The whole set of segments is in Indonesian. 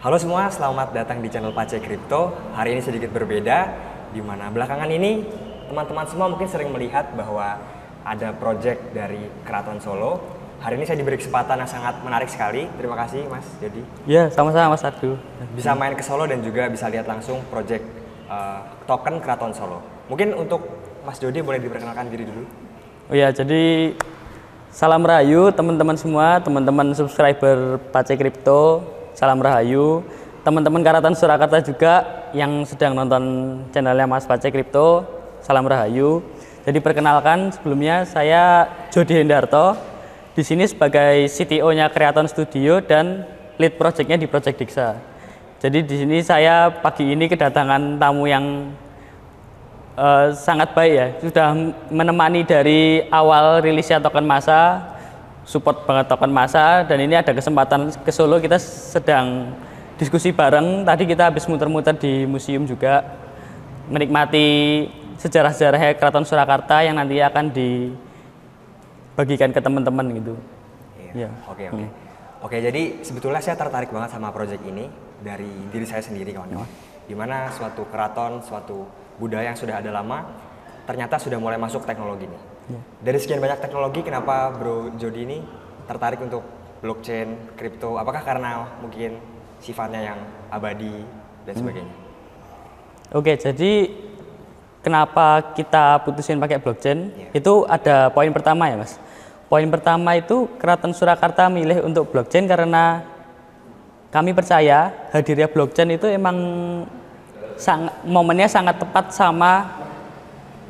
Halo semua, selamat datang di channel Pace Crypto. Hari ini sedikit berbeda, di mana belakangan ini teman-teman semua mungkin sering melihat bahwa ada project dari Keraton Solo. Hari ini saya diberi kesempatan yang sangat menarik sekali. Terima kasih Mas Jody. Ya, sama-sama Mas Ardu. Bisa main ke Solo dan juga bisa lihat langsung project token Keraton Solo. Mungkin untuk Mas Jody boleh diperkenalkan diri dulu. Oh ya, jadi salam rahayu teman-teman semua, teman-teman subscriber Pace Crypto. Salam rahayu, teman-teman Keraton Surakarta juga yang sedang nonton channelnya Mas Pace Crypto. Salam rahayu. Jadi perkenalkan sebelumnya saya Jody Hendarto. Di sini sebagai CTO-nya Keraton Studio dan lead project-nya di Project Dixa. Jadi di sini saya pagi ini kedatangan tamu yang sangat baik ya. Sudah menemani dari awal rilisnya token masa. Support banget token masa, dan ini ada kesempatan ke Solo, kita sedang diskusi bareng. Tadi kita habis muter-muter di museum juga, menikmati sejarah-sejarahnya Keraton Surakarta yang nanti akan dibagikan ke teman-teman gitu. Iya. Oke. Oke, jadi sebetulnya saya tertarik banget sama project ini dari diri saya sendiri kawan-kawan. Dimana suatu keraton, suatu budaya yang sudah ada lama, ternyata sudah mulai masuk teknologi nih. Dari sekian banyak teknologi, kenapa Bro Jody ini tertarik untuk blockchain, kripto? Apakah karena mungkin sifatnya yang abadi dan sebagainya? Oke, jadi kenapa kita putusin pakai blockchain? Itu ada poin pertama ya Mas. Poin pertama itu Keraton Surakarta milih untuk blockchain karena kami percaya hadirnya blockchain itu emang momennya sangat tepat sama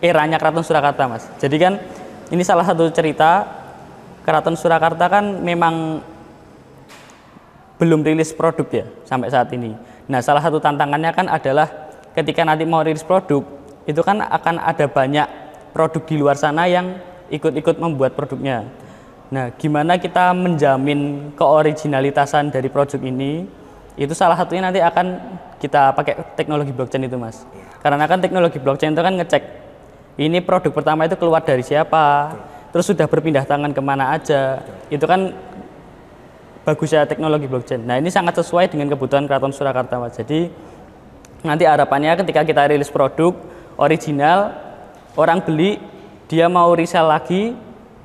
eranya Keraton Surakarta Mas. Jadi kan ini salah satu cerita, Keraton Surakarta kan memang belum rilis produk ya sampai saat ini. Nah, salah satu tantangannya kan adalah ketika nanti mau rilis produk, itu kan akan ada banyak produk di luar sana yang ikut-ikut membuat produknya. Nah, gimana kita menjamin keoriginalitasan dari produk ini? Itu salah satunya nanti akan kita pakai teknologi blockchain itu Mas. Karena kan teknologi blockchain itu kan ngecek ini produk pertama itu keluar dari siapa, terus sudah berpindah tangan kemana aja. Itu kan bagusnya teknologi blockchain. Nah, ini sangat sesuai dengan kebutuhan Keraton Surakarta Mas. Jadi nanti harapannya ketika kita rilis produk original, orang beli, dia mau resell lagi,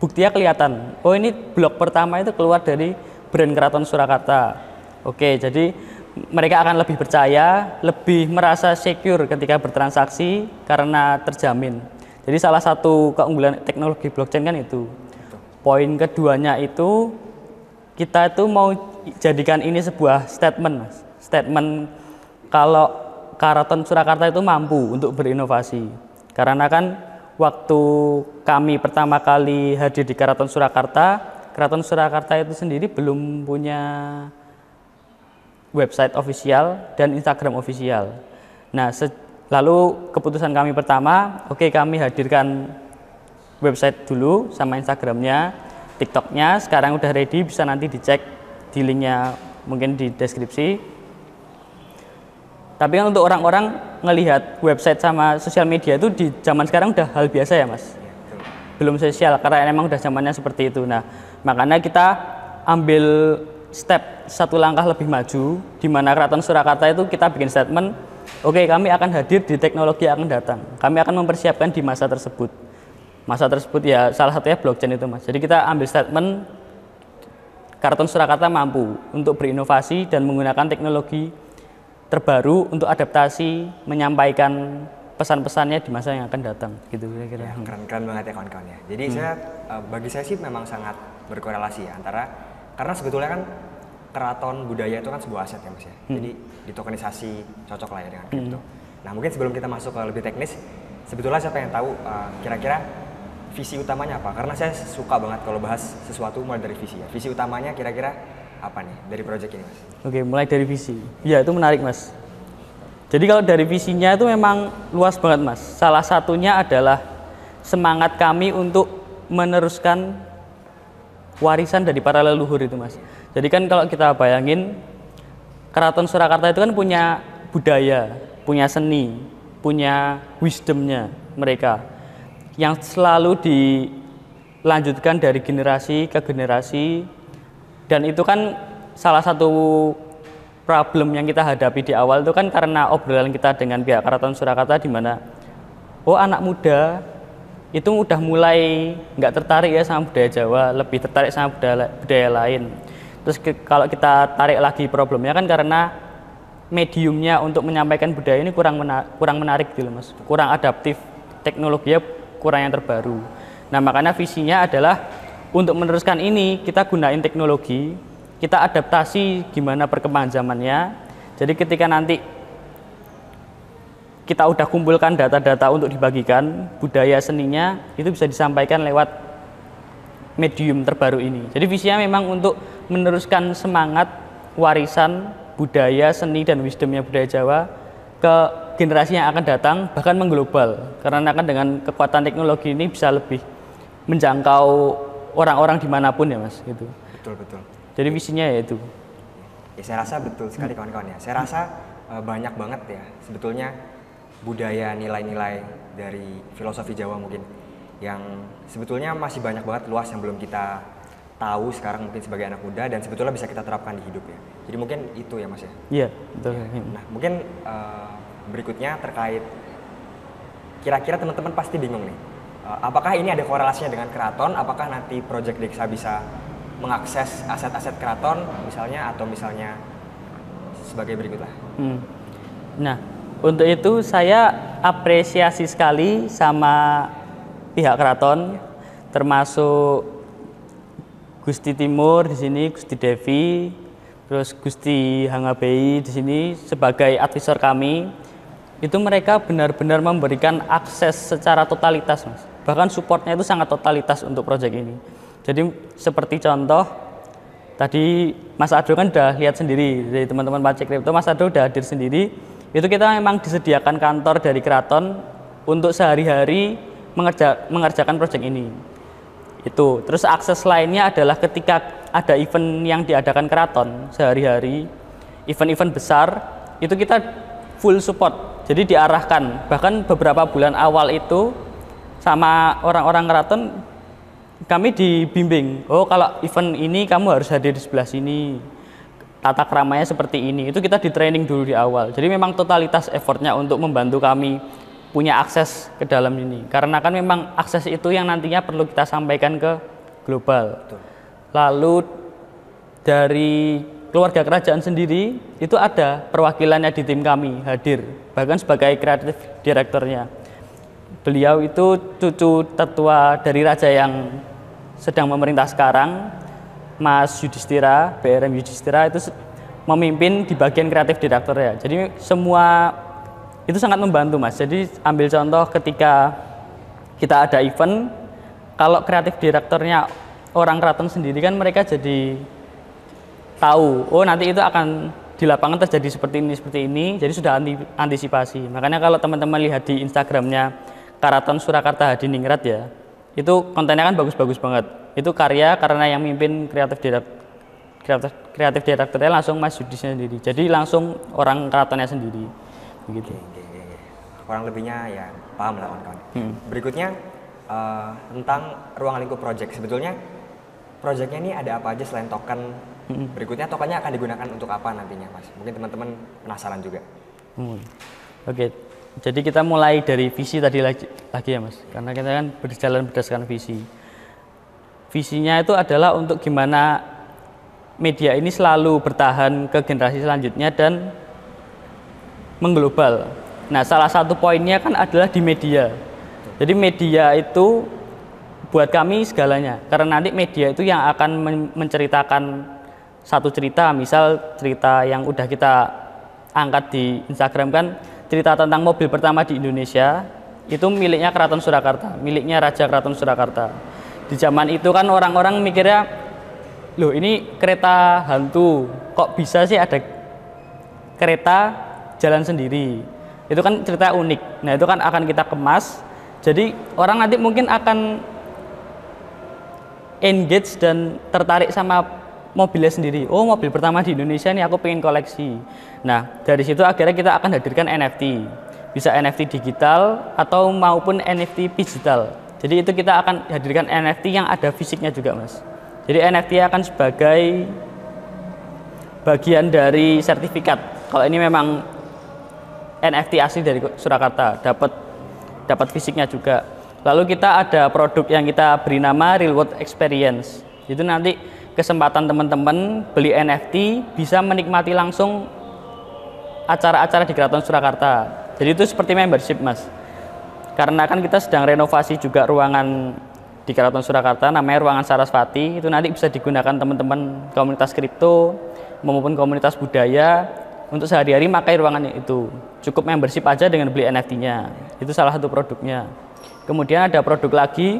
buktinya kelihatan. Oh, ini blok pertama itu keluar dari brand Keraton Surakarta. Oke, jadi mereka akan lebih percaya, lebih merasa secure ketika bertransaksi karena terjamin. Jadi salah satu keunggulan teknologi blockchain kan itu. Poin keduanya itu kita itu mau jadikan ini sebuah statement Mas. Statement kalau Keraton Surakarta itu mampu untuk berinovasi. Karena kan waktu kami pertama kali hadir di Keraton Surakarta itu sendiri belum punya website official dan Instagram official. Nah, lalu keputusan kami pertama, oke, kami hadirkan website dulu sama Instagramnya, TikToknya, sekarang udah ready, bisa nanti dicek di linknya mungkin di deskripsi. Tapi kan untuk orang-orang ngelihat website sama sosial media itu di zaman sekarang udah hal biasa ya Mas. Belum sosial karena memang udah zamannya seperti itu. Nah, makanya kita ambil step satu langkah lebih maju, di mana Keraton Surakarta itu kita bikin statement, oke, kami akan hadir di teknologi yang akan datang. Kami akan mempersiapkan di masa tersebut. Masa tersebut ya salah satunya blockchain itu Mas. Jadi kita ambil statement Keraton Surakarta mampu untuk berinovasi dan menggunakan teknologi terbaru untuk adaptasi, menyampaikan pesan-pesannya di masa yang akan datang gitu kira-kira. Ya, keren banget ya kawan-kawan ya. Jadi bagi saya sih memang sangat berkorelasi ya antara, karena sebetulnya kan keraton budaya itu kan sebuah aset ya Mas ya. Jadi ditokenisasi cocok lah ya dengan kripto. Nah, mungkin sebelum kita masuk ke lebih teknis, sebetulnya saya pengen tahu kira-kira visi utamanya apa? Karena saya suka banget kalau bahas sesuatu mulai dari visi ya. Visi utamanya kira-kira apa nih dari project ini Mas? Oke, mulai dari visi. Ya, itu menarik Mas. Jadi kalau dari visinya itu memang luas banget Mas. Salah satunya adalah semangat kami untuk meneruskan warisan dari para leluhur itu Mas. Jadi kan kalau kita bayangin Keraton Surakarta itu kan punya budaya, punya seni, punya wisdomnya mereka yang selalu dilanjutkan dari generasi ke generasi, dan itu kan salah satu problem yang kita hadapi di awal itu kan karena obrolan kita dengan pihak Keraton Surakarta, di mana anak muda itu udah mulai nggak tertarik ya sama budaya Jawa, lebih tertarik sama budaya lain. Terus kalau kita tarik lagi problemnya kan karena mediumnya untuk menyampaikan budaya ini kurang menarik gitu Mas, kurang adaptif, teknologinya kurang yang terbaru. Nah makanya visinya adalah untuk meneruskan ini kita gunain teknologi, kita adaptasi gimana perkembangan zamannya. Jadi ketika nanti kita udah kumpulkan data-data untuk dibagikan, budaya seninya itu bisa disampaikan lewat medium terbaru ini. Jadi visinya memang untuk meneruskan semangat warisan budaya, seni, dan wisdomnya budaya Jawa ke generasi yang akan datang, bahkan mengglobal. Karena kan dengan kekuatan teknologi ini bisa lebih menjangkau orang-orang dimanapun ya Mas. Gitu. Betul. Jadi visinya ya itu. Ya, saya rasa betul sekali kawan-kawan ya. Saya rasa banyak banget ya sebetulnya budaya, nilai-nilai dari filosofi Jawa mungkin yang sebetulnya masih banyak banget luas yang belum kita tahu sekarang mungkin sebagai anak muda dan sebetulnya bisa kita terapkan di hidup ya. Jadi mungkin itu ya Mas ya. Iya, betul. Ya. Nah, mungkin berikutnya terkait kira-kira teman-teman pasti bingung nih. Apakah ini ada korelasinya dengan keraton? Apakah nanti Project Deksa bisa mengakses aset-aset keraton misalnya atau misalnya sebagai berikut lah. Nah, untuk itu saya apresiasi sekali sama pihak keraton, termasuk Gusti Timur di sini, Gusti Devi, terus Gusti Hangabei di sini sebagai advisor kami. Itu mereka benar-benar memberikan akses secara totalitas, Mas. Bahkan supportnya itu sangat totalitas untuk proyek ini. Jadi seperti contoh tadi Mas Ado kan udah lihat sendiri dari teman-teman Pacek Kripto, Mas Ado udah hadir sendiri. Itu kita memang disediakan kantor dari keraton untuk sehari-hari mengerjakan proyek ini. Itu. Terus akses lainnya adalah ketika ada event yang diadakan keraton sehari-hari, event-event besar, itu kita full support. Jadi diarahkan. Bahkan beberapa bulan awal itu sama orang-orang keraton kami dibimbing, kalau event ini kamu harus hadir di sebelah sini, tata keramanya seperti ini. Itu kita di training dulu di awal. Jadi memang totalitas effortnya untuk membantu kami punya akses ke dalam ini. Karena kan memang akses itu yang nantinya perlu kita sampaikan ke global. Betul. Lalu dari keluarga kerajaan sendiri itu ada perwakilannya di tim kami hadir, bahkan sebagai kreatif direkturnya. Beliau itu cucu tetua dari raja yang sedang memerintah sekarang, Mas Yudhistira, BRM Yudhistira itu memimpin di bagian kreatif direkturnya. Jadi semua itu sangat membantu Mas. Jadi ambil contoh ketika kita ada event, kalau kreatif direkturnya orang keraton sendiri kan mereka jadi tahu, nanti itu akan di lapangan terjadi seperti ini, jadi sudah antisipasi. Makanya kalau teman-teman lihat di Instagramnya Keraton Surakarta Hadiningrat ya, itu kontennya kan bagus-bagus banget. Itu karya karena yang mimpin kreatif direkturnya langsung Mas Yudhisnya sendiri. Jadi langsung orang keratonnya sendiri. Begitu. Oke. Kurang lebihnya ya paham lah kawan-kawan. Berikutnya tentang ruang lingkup project. Sebetulnya projectnya ini ada apa aja selain token? Berikutnya tokennya akan digunakan untuk apa nantinya Mas? Mungkin teman-teman penasaran juga. Oke. Jadi kita mulai dari visi tadi lagi ya Mas, karena kita kan berjalan berdasarkan visi. Visinya itu adalah untuk gimana media ini selalu bertahan ke generasi selanjutnya dan mengglobal. Nah, salah satu poinnya kan adalah di media. Jadi media itu buat kami segalanya, karena nanti media itu yang akan menceritakan satu cerita, misal cerita yang udah kita angkat di Instagram kan, cerita tentang mobil pertama di Indonesia itu miliknya Keraton Surakarta, miliknya Raja Keraton Surakarta. Di zaman itu kan orang-orang mikirnya, loh ini kereta hantu, kok bisa sih ada kereta jalan sendiri? Itu kan cerita unik. Nah itu kan akan kita kemas, jadi orang nanti mungkin akan engage dan tertarik sama mobilnya sendiri. Mobil pertama di Indonesia nih aku pengen koleksi. Nah dari situ akhirnya kita akan hadirkan NFT, bisa NFT digital atau maupun NFT digital. Jadi itu kita akan hadirkan NFT yang ada fisiknya juga Mas. Jadi NFT akan sebagai bagian dari sertifikat. Kalau ini memang NFT asli dari Surakarta, dapat fisiknya juga. Lalu kita ada produk yang kita beri nama Real World Experience. Itu nanti kesempatan teman-teman beli NFT bisa menikmati langsung acara-acara di Keraton Surakarta. Jadi itu seperti membership, Mas. Karena kan kita sedang renovasi juga ruangan di Keraton Surakarta, namanya ruangan Sarasvati. Itu nanti bisa digunakan teman-teman komunitas kripto maupun komunitas budaya untuk sehari-hari pakai ruangan itu. Cukup membership aja dengan beli NFT-nya. Itu salah satu produknya. Kemudian ada produk lagi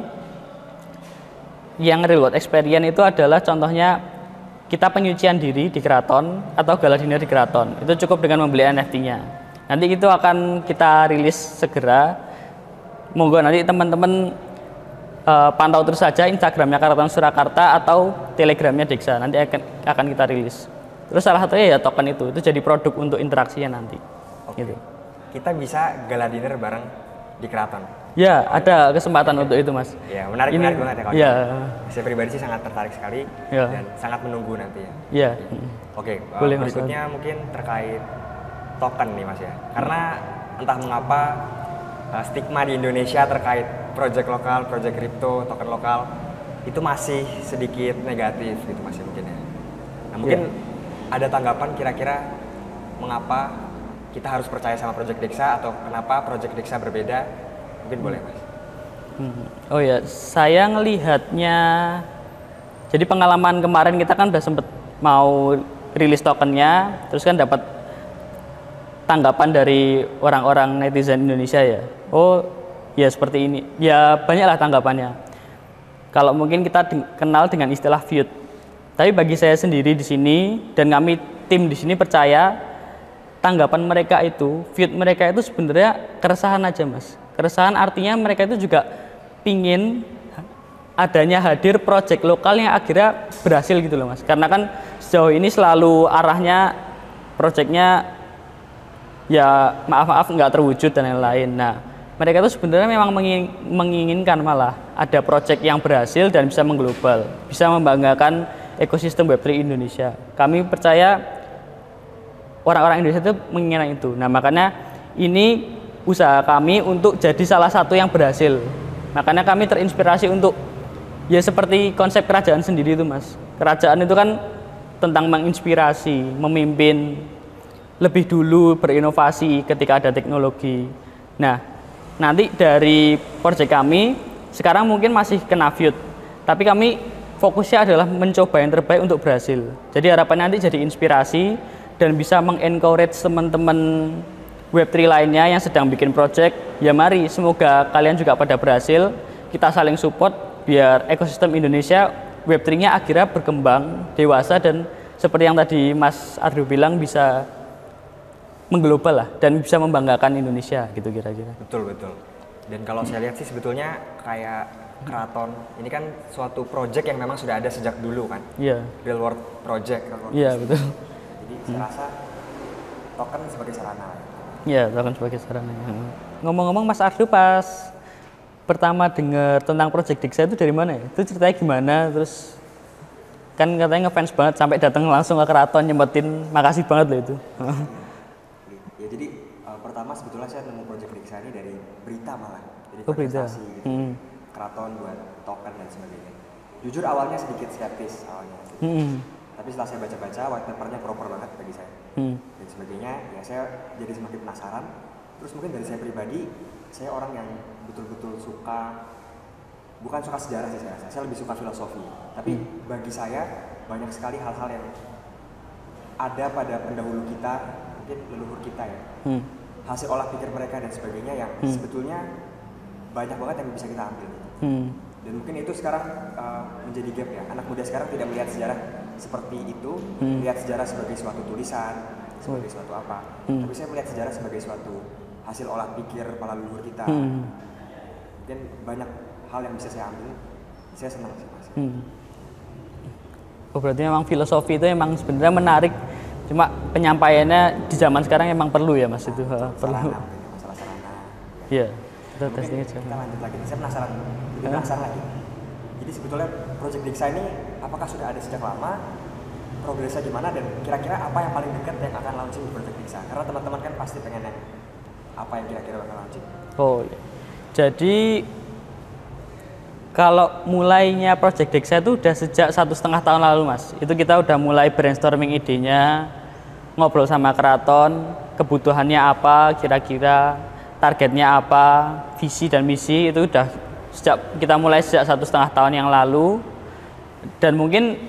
yang Real World Experience itu adalah contohnya kita penyucian diri di keraton atau gala dinner di keraton. Itu cukup dengan membeli NFT-nya. Nanti itu akan kita rilis segera. Monggo nanti teman-teman pantau terus saja Instagramnya Keraton Surakarta atau Telegramnya Dexa. Nanti akan kita rilis. Terus salah satunya ya token itu jadi produk untuk interaksinya nanti. Oke. Gitu. Kita bisa gala dinner bareng di keraton. Ya, ada kesempatan untuk itu, Mas. Ya, menarik banget ya kalau ya. Saya pribadi sih sangat tertarik sekali Ya. dan sangat menunggu nanti ya. Ya. Oke, Boleh, Mas. berikutnya mungkin terkait token nih, Mas ya. Karena entah mengapa stigma di Indonesia terkait project lokal, project kripto, token lokal itu masih sedikit negatif gitu, Mas ya, mungkin ya. Nah, mungkin ada tanggapan kira-kira mengapa kita harus percaya sama project Dexa atau kenapa project Dexa berbeda? Mungkin boleh, Mas. Oh ya, saya ngelihatnya, jadi pengalaman kemarin kita kan udah sempet mau rilis tokennya, terus kan dapat tanggapan dari orang-orang netizen Indonesia ya. Oh ya seperti ini, ya banyaklah tanggapannya. Kalau mungkin kita kenal dengan istilah feud, tapi bagi saya sendiri di sini dan kami tim di sini percaya tanggapan mereka itu, feud mereka itu sebenarnya keresahan aja, Mas. Keresahan artinya mereka itu juga pingin adanya hadir proyek lokal yang akhirnya berhasil gitu loh, Mas. Karena kan sejauh ini selalu arahnya proyeknya ya maaf nggak terwujud dan lain-lain. Nah, mereka itu sebenarnya memang menginginkan malah ada proyek yang berhasil dan bisa mengglobal, bisa membanggakan ekosistem Web3 Indonesia. Kami percaya orang-orang Indonesia itu menginginkan itu. Nah, makanya ini usaha kami untuk jadi salah satu yang berhasil. Makanya kami terinspirasi untuk ya seperti konsep kerajaan sendiri itu, Mas. Kerajaan itu kan tentang menginspirasi, memimpin, lebih dulu berinovasi ketika ada teknologi. Nah, nanti dari proyek kami sekarang mungkin masih kena feud, tapi kami fokusnya adalah mencoba yang terbaik untuk berhasil. Jadi harapannya nanti jadi inspirasi dan bisa mengencourage teman-teman Web3 lainnya yang sedang bikin project. Ya mari, semoga kalian juga pada berhasil. Kita saling support biar ekosistem Indonesia Web3-nya akhirnya berkembang, dewasa, dan seperti yang tadi Mas Ardo bilang bisa mengglobal lah dan bisa membanggakan Indonesia gitu kira-kira. Betul. Dan kalau saya lihat sih sebetulnya kayak keraton ini kan suatu project yang memang sudah ada sejak dulu kan. Iya. Real world project. Iya, betul. Jadi saya rasa token sebagai sarana. Iya, token sebagai sarana. Ngomong-ngomong, Mas Ardo pas pertama dengar tentang project Dexa itu dari mana ya? Itu ceritanya gimana? Terus kan katanya ngefans banget sampai datang langsung ke keraton nyempetin, makasih banget loh itu. Ya jadi pertama sebetulnya saya nemu project Dexa ini dari berita malah. Jadi Berita. gitu. Keraton buat token dan sebagainya. Jujur awalnya sedikit skeptis awalnya. Tapi setelah saya baca-baca, white papernya proper banget bagi saya. Dan sebagainya, ya saya jadi semakin penasaran. Terus mungkin dari saya pribadi, saya orang yang betul-betul suka, bukan suka sejarah sih saya rasa, saya lebih suka filosofi. Tapi bagi saya, banyak sekali hal-hal yang ada pada pendahulu kita, mungkin leluhur kita ya. Hasil olah pikir mereka dan sebagainya yang sebetulnya banyak banget yang bisa kita ambil. Dan mungkin itu sekarang menjadi gap ya. Anak muda sekarang tidak melihat sejarah seperti itu, melihat sejarah sebagai suatu tulisan, sebagai suatu apa. Tapi saya melihat sejarah sebagai suatu hasil olah pikir para leluhur kita. Mungkin banyak hal yang bisa saya ambil. Saya senang sih, Mas. Oh, berarti memang filosofi itu emang sebenarnya menarik. Cuma penyampaiannya di zaman sekarang emang perlu ya, Mas, itu perlu. Masalah sarana. Iya. Kita testing aja. Kita lanjut lagi. Saya penasaran lagi. Jadi sebetulnya Project Dexa ini apakah sudah ada sejak lama progresnya gimana dan kira-kira apa yang paling dekat yang akan launching di Project Dixa? Karena teman-teman kan pasti pengen yang apa yang kira-kira bakal launching. Oh, iya. Jadi kalau mulainya Project Dixa itu udah sejak 1,5 tahun lalu, Mas. Itu kita udah mulai brainstorming idenya, ngobrol sama keraton, kebutuhannya apa, kira-kira targetnya apa, visi dan misi itu udah kita mulai sejak 1,5 tahun yang lalu. Dan mungkin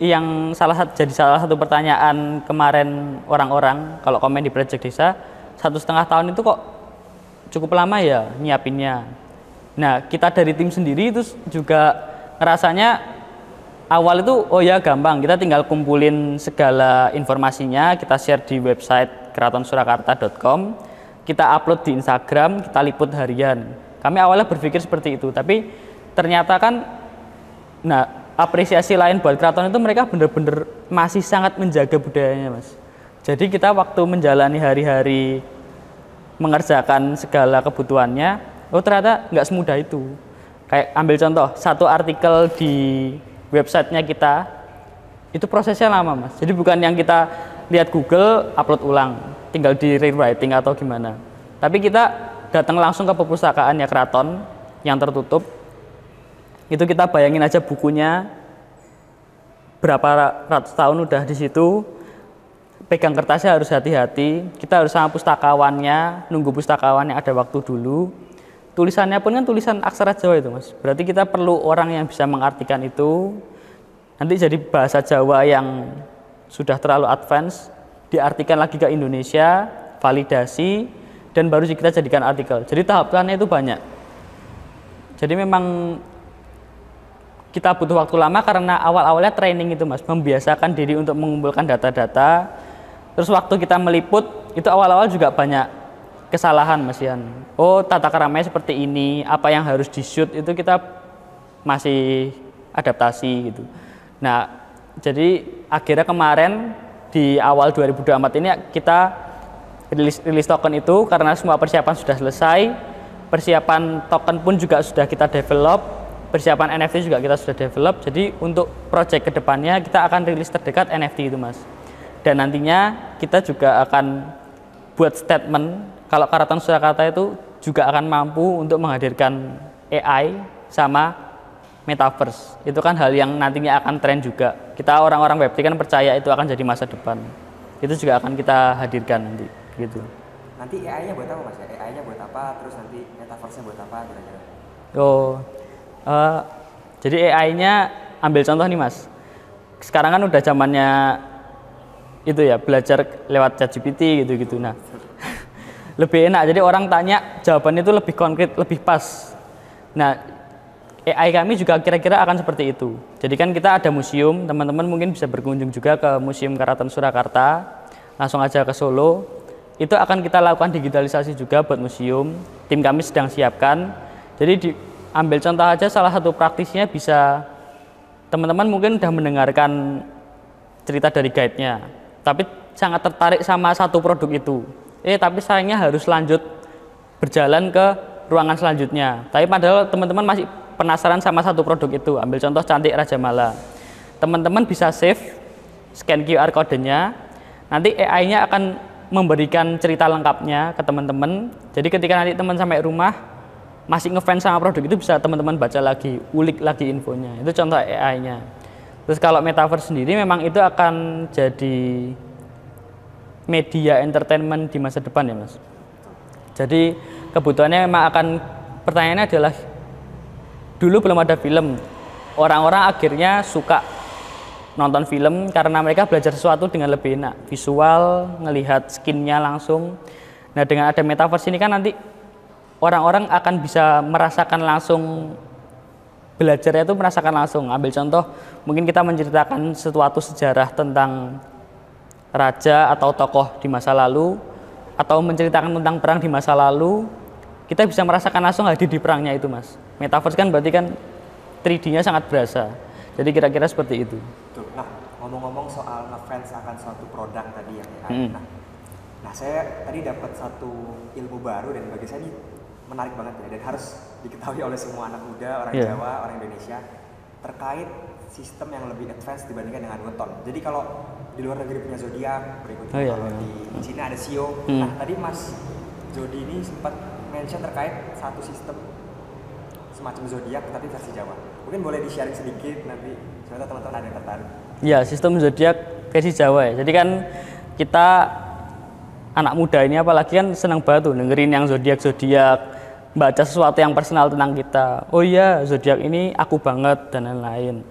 yang jadi salah satu pertanyaan kemarin orang-orang kalau komen di Project Dixa, 1,5 tahun itu kok cukup lama ya nyiapinnya. Nah, kita dari tim sendiri itu juga ngerasanya awal itu oh ya gampang, kita tinggal kumpulin segala informasinya, kita share di website keratonsurakarta.com, kita upload di Instagram, kita liput harian. Kami awalnya berpikir seperti itu, tapi ternyata kan apresiasi lain buat keraton itu mereka benar-benar masih sangat menjaga budayanya, Mas. Jadi kita waktu menjalani hari-hari mengerjakan segala kebutuhannya, oh ternyata nggak semudah itu. Kayak ambil contoh, satu artikel di websitenya kita, itu prosesnya lama, Mas. Jadi bukan yang kita lihat Google, upload ulang, tinggal di rewriting atau gimana. Tapi kita datang langsung ke perpustakaannya keraton yang tertutup, itu kita bayangin aja bukunya berapa ratus tahun udah di situ, pegang kertasnya harus hati-hati, kita harus sama pustakawannya, nunggu pustakawannya ada waktu dulu. Tulisannya pun kan tulisan aksara Jawa itu, Mas. Berarti kita perlu orang yang bisa mengartikan itu. Nanti jadi bahasa Jawa yang sudah terlalu advance, diartikan lagi ke Indonesia, validasi, dan baru kita jadikan artikel. Jadi tahapannya itu banyak. Jadi memang kita butuh waktu lama karena awal-awalnya training itu, Mas, membiasakan diri untuk mengumpulkan data-data. Terus waktu kita meliput, itu awal-awal juga banyak kesalahan, Mas Yan. Oh, tata keramanya seperti ini, apa yang harus di-shoot itu kita masih adaptasi gitu. Nah, jadi akhirnya kemarin di awal 2024 ini kita rilis token itu karena semua persiapan sudah selesai. Persiapan token pun juga sudah kita develop. Persiapan NFT juga kita sudah develop. Jadi untuk project kedepannya kita akan rilis terdekat NFT itu, Mas. Dan nantinya kita juga akan buat statement kalau Keraton Surakarta itu juga akan mampu untuk menghadirkan AI sama Metaverse. Itu kan hal yang nantinya akan tren juga. Kita orang-orang Web3 kan percaya itu akan jadi masa depan. Itu juga akan kita hadirkan nanti, gitu. Nanti AI-nya buat apa, Mas? AI-nya buat apa? Terus nanti Metaverse-nya buat apa kira-kira? Jadi AI-nya ambil contoh nih, Mas. Sekarang kan udah zamannya itu ya, belajar lewat ChatGPT gitu-gitu. Nah, lebih enak. Jadi orang tanya, jawabannya itu lebih konkret, lebih pas. Nah, AI kami juga kira-kira akan seperti itu. Jadi kan kita ada museum, teman-teman mungkin bisa berkunjung juga ke Museum Keraton Surakarta. Langsung aja ke Solo. Itu akan kita lakukan digitalisasi juga buat museum. Tim kami sedang siapkan. Jadi ambil contoh aja salah satu praktisnya bisa teman-teman mungkin udah mendengarkan cerita dari guide-nya, tapi sangat tertarik sama satu produk itu. Tapi sayangnya harus lanjut berjalan ke ruangan selanjutnya. Tapi padahal teman-teman masih penasaran sama satu produk itu. Ambil contoh Cantik Raja Mala. Teman-teman bisa save, scan QR code-nya. Nanti AI-nya akan memberikan cerita lengkapnya ke teman-teman. Jadi ketika nanti teman sampai rumah masih ngefans sama produk itu bisa teman-teman baca lagi, ulik lagi infonya. Itu contoh AI-nya. Terus kalau Metaverse sendiri memang itu akan jadi media entertainment di masa depan ya, Mas. Jadi kebutuhannya memang akan, pertanyaannya adalah dulu belum ada film. Orang-orang akhirnya suka nonton film karena mereka belajar sesuatu dengan lebih enak. Visual, ngelihat skinnya langsung. Nah, dengan ada Metaverse ini kan nanti orang-orang akan bisa merasakan langsung, belajarnya itu merasakan langsung. Ambil contoh, mungkin kita menceritakan sesuatu sejarah tentang raja atau tokoh di masa lalu, atau menceritakan tentang perang di masa lalu, kita bisa merasakan langsung hadir di perangnya itu, Mas. Metaverse kan berarti kan 3D-nya sangat berasa. Jadi kira-kira seperti itu. Nah, ngomong-ngomong soal ngefans akan suatu produk tadi yang AI. Nah, saya tadi dapat satu ilmu baru dan bagi saya ini menarik banget ya, dan harus diketahui oleh semua anak muda, orang Jawa, orang Indonesia, terkait sistem yang lebih advance dibandingkan dengan weton. Jadi kalau di luar negeri punya zodiak, berikutnya kalau di Cina ada Sio. Nah tadi Mas Jody ini sempat mention terkait satu sistem semacam zodiak tapi versi Jawa. Mungkin boleh di-sharing sedikit nanti semoga teman-teman ada yang tertarik. Ya, sistem zodiak versi Jawa ya. Jadi kan kita anak muda ini apalagi kan senang banget tuh dengerin yang zodiak, baca sesuatu yang personal tentang kita. Oh iya, zodiak ini aku banget dan lain-lain.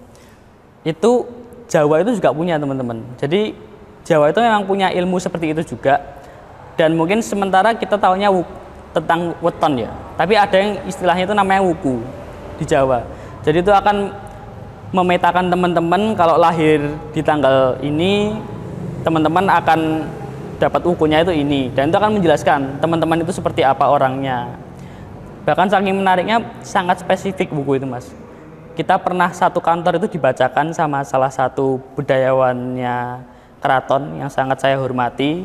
Itu Jawa itu juga punya teman-teman. Jadi Jawa itu memang punya ilmu seperti itu juga. Dan mungkin sementara kita taunya tentang weton ya. Tapi ada yang istilahnya itu namanya wuku di Jawa. Jadi itu akan memetakan teman-teman kalau lahir di tanggal ini, teman-teman akan dapat wukunya itu ini, dan itu akan menjelaskan teman-teman itu seperti apa orangnya. Bahkan saking menariknya sangat spesifik buku itu Mas. Kita pernah satu kantor itu dibacakan sama salah satu budayawannya keraton yang sangat saya hormati.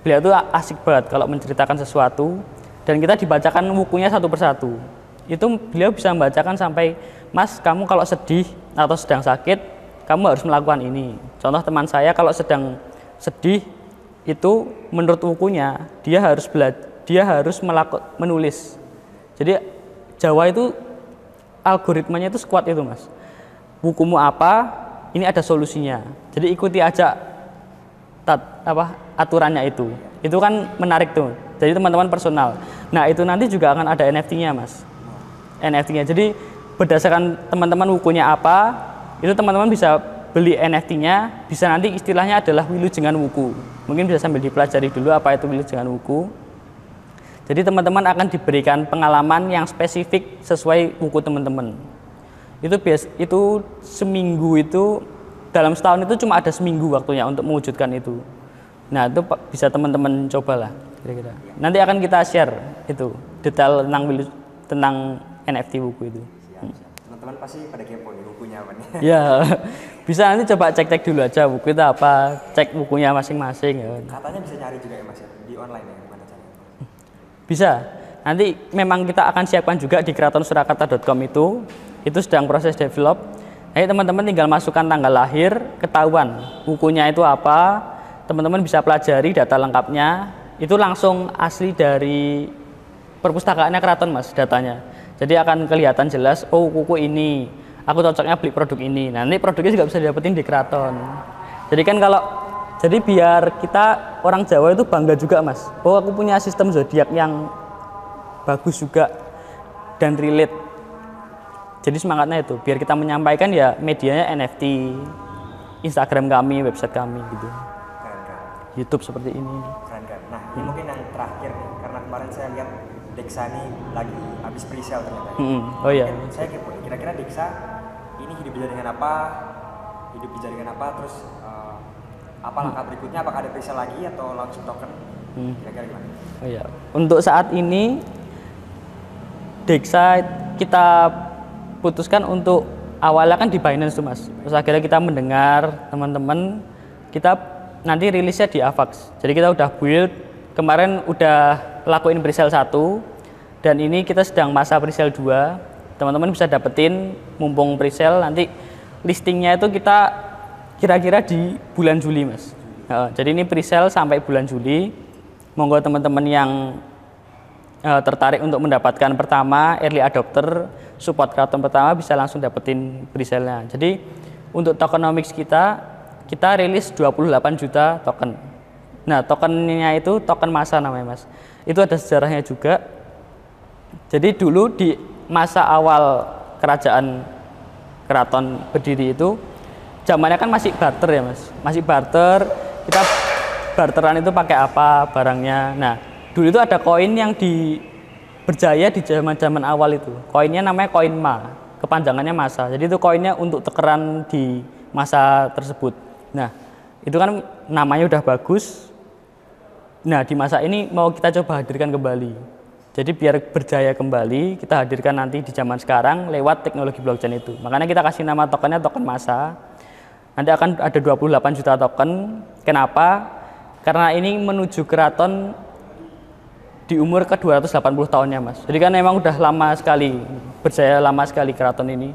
Beliau itu asik banget kalau menceritakan sesuatu, dan kita dibacakan wukunya satu persatu. Itu beliau bisa membacakan sampai, Mas kamu kalau sedih atau sedang sakit, kamu harus melakukan ini. Contoh teman saya kalau sedang sedih, itu menurut wukunya dia harus menulis. Jadi Jawa itu algoritmanya itu sekuat itu Mas. Wukumu apa? Ini ada solusinya. Jadi ikuti aja aturannya itu. Itu kan menarik tuh. Jadi teman-teman personal. Nah itu nanti juga akan ada NFT-nya Mas. NFT-nya. Jadi berdasarkan teman-teman wukunya apa, itu teman-teman bisa beli NFT-nya, bisa nanti istilahnya adalah Wilujengan Wuku. Mungkin bisa sambil dipelajari dulu apa itu Wilujengan Wuku. Jadi teman-teman akan diberikan pengalaman yang spesifik sesuai wuku teman-teman. Itu seminggu itu, dalam setahun itu cuma ada seminggu waktunya untuk mewujudkan itu. Nah itu bisa teman-teman cobalah kira-kira. Nanti akan kita share itu detail tentang NFT wuku itu. Teman-teman pasti pada kepo nih bukunya apa nih. Ya, bisa nanti coba cek-cek dulu aja buku itu apa, cek bukunya masing-masing ya. Katanya bisa nyari juga ya Mas ya, di online ya, gimana caranya? Bisa. Nanti memang kita akan siapkan juga di keratonsurakarta.com itu sedang proses develop. Jadi teman-teman tinggal masukkan tanggal lahir, ketahuan bukunya itu apa, teman-teman bisa pelajari data lengkapnya, itu langsung asli dari perpustakaannya keraton Mas datanya. Jadi akan kelihatan jelas, oh kuku ini, aku cocoknya beli produk ini. Nah, nanti produknya juga bisa didapetin di keraton. Jadi kan jadi biar kita orang Jawa itu bangga juga Mas. Oh aku punya sistem zodiak yang bagus juga dan relate. Jadi semangatnya itu, biar kita menyampaikan ya medianya NFT, Instagram kami, website kami gitu. Keren. YouTube seperti ini. Keren. Nah ini mungkin yang terakhir nih, karena kemarin saya lihat Dexa ini lagi habis pre-sale ternyata. Oh iya. Saya kepo, kira-kira Dexa ini hidup di jaringan apa? Terus apa langkah berikutnya? Apakah ada pre-sale lagi atau launching token? Kira-kira gimana? Oh iya. Untuk saat ini Dexa kita putuskan untuk awalnya kan di Binance tuh Mas. Terus akhirnya kita mendengar teman-teman, kita nanti rilisnya di Avax. Jadi kita udah build, kemarin udah lakuin presale 1 dan ini kita sedang masa presale 2. Teman-teman bisa dapetin mumpung presale, nanti listingnya itu kita kira-kira di bulan Juli Mas. Jadi ini presale sampai bulan Juli. Monggo teman-teman yang tertarik untuk mendapatkan pertama early adopter support keraton pertama bisa langsung dapetin presale-nya. Jadi untuk tokenomics kita rilis 28 juta token. Nah, tokennya itu token masa namanya Mas. Itu ada sejarahnya juga. Jadi dulu di masa awal kerajaan keraton berdiri itu zamannya kan masih barter ya Mas. Masih barter, kita barteran itu pakai apa barangnya. Nah, dulu itu ada koin yang berjaya di zaman-zaman awal itu. Koinnya namanya koin Ma, kepanjangannya masa. Jadi itu koinnya untuk tukeran di masa tersebut. Nah, itu kan namanya udah bagus. Nah, di masa ini mau kita coba hadirkan kembali. Jadi biar berjaya kembali, kita hadirkan nanti di zaman sekarang lewat teknologi blockchain itu. Makanya kita kasih nama tokennya token masa. Nanti akan ada 28 juta token. Kenapa? Karena ini menuju keraton di umur ke 280 tahunnya Mas. Jadi kan memang udah lama sekali, berjaya lama sekali keraton ini.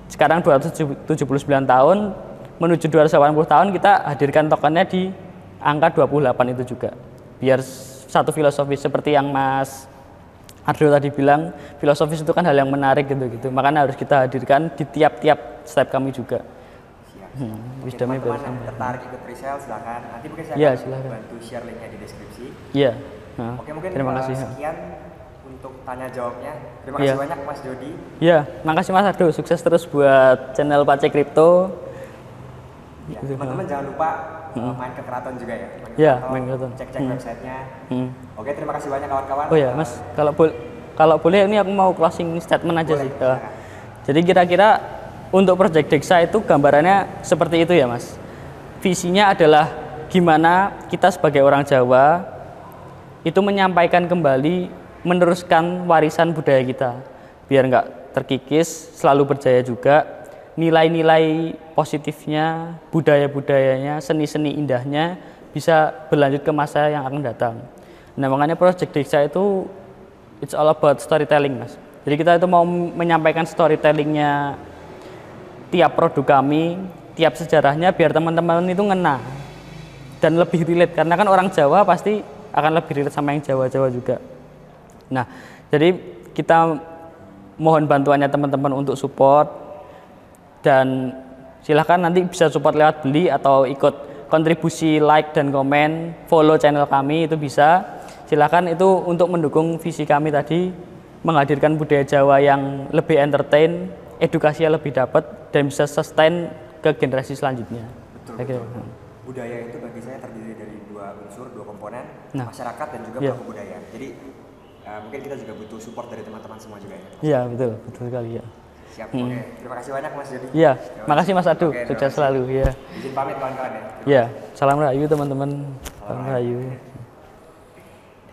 sekarang 279 tahun menuju 280 tahun kita hadirkan tokennya di angka 28 itu juga. Biar satu filosofis seperti yang Mas Ardo tadi bilang, filosofis itu kan hal yang menarik gitu. Makanya harus kita hadirkan di tiap-tiap step kami juga. Oke, teman-teman yang tertarik ikut presale silahkan. Nanti mungkin saya Ya, akan silakan. bantu share linknya di deskripsi. Iya. Oke, mungkin Terima kasih. sekian untuk tanya jawabnya. Terima Iya. kasih banyak Mas Dodi. Iya, makasih Mas Ardo. Sukses terus buat channel Pace Crypto. Ya, teman-teman jangan lupa main ke keraton juga ya. Iya, main ke keraton. Cek-cek websitenya. Hmm. Oke, terima kasih banyak kawan-kawan. Oh ya, Mas, kalau boleh ini aku mau closing statement aja Boleh, sih. silakan. Jadi kira-kira untuk Project Dexa itu gambarannya seperti itu ya, Mas. Visinya adalah gimana kita sebagai orang Jawa itu menyampaikan kembali, meneruskan warisan budaya kita biar nggak terkikis, selalu berjaya juga. Nilai-nilai positifnya, budaya-budayanya, seni-seni indahnya bisa berlanjut ke masa yang akan datang. Nah, makanya Project Dexa itu it's all about storytelling, Mas. Jadi kita itu mau menyampaikan storytellingnya tiap produk kami, tiap sejarahnya biar teman-teman itu ngena dan lebih relate, karena kan orang Jawa pasti akan lebih relate sama yang Jawa-Jawa juga. Nah, jadi kita mohon bantuannya teman-teman untuk support, dan silahkan nanti bisa support lewat beli atau ikut kontribusi like dan komen, follow channel kami itu bisa. Silahkan itu untuk mendukung visi kami tadi, menghadirkan budaya Jawa yang lebih entertain, edukasinya lebih dapat dan bisa sustain ke generasi selanjutnya. Betul. Budaya itu bagi saya terdiri dari dua unsur, dua komponen, masyarakat dan juga pelaku budaya. Jadi mungkin kita juga butuh support dari teman-teman semua juga ya. Iya, betul sekali ya. Siap. Oke, terima kasih banyak Mas Dodi. Iya, makasih Mas Adu, sukses selalu ya. Izin pamit kawan-kawan ya. Iya, salam rahayu teman-teman. Salam rahayu.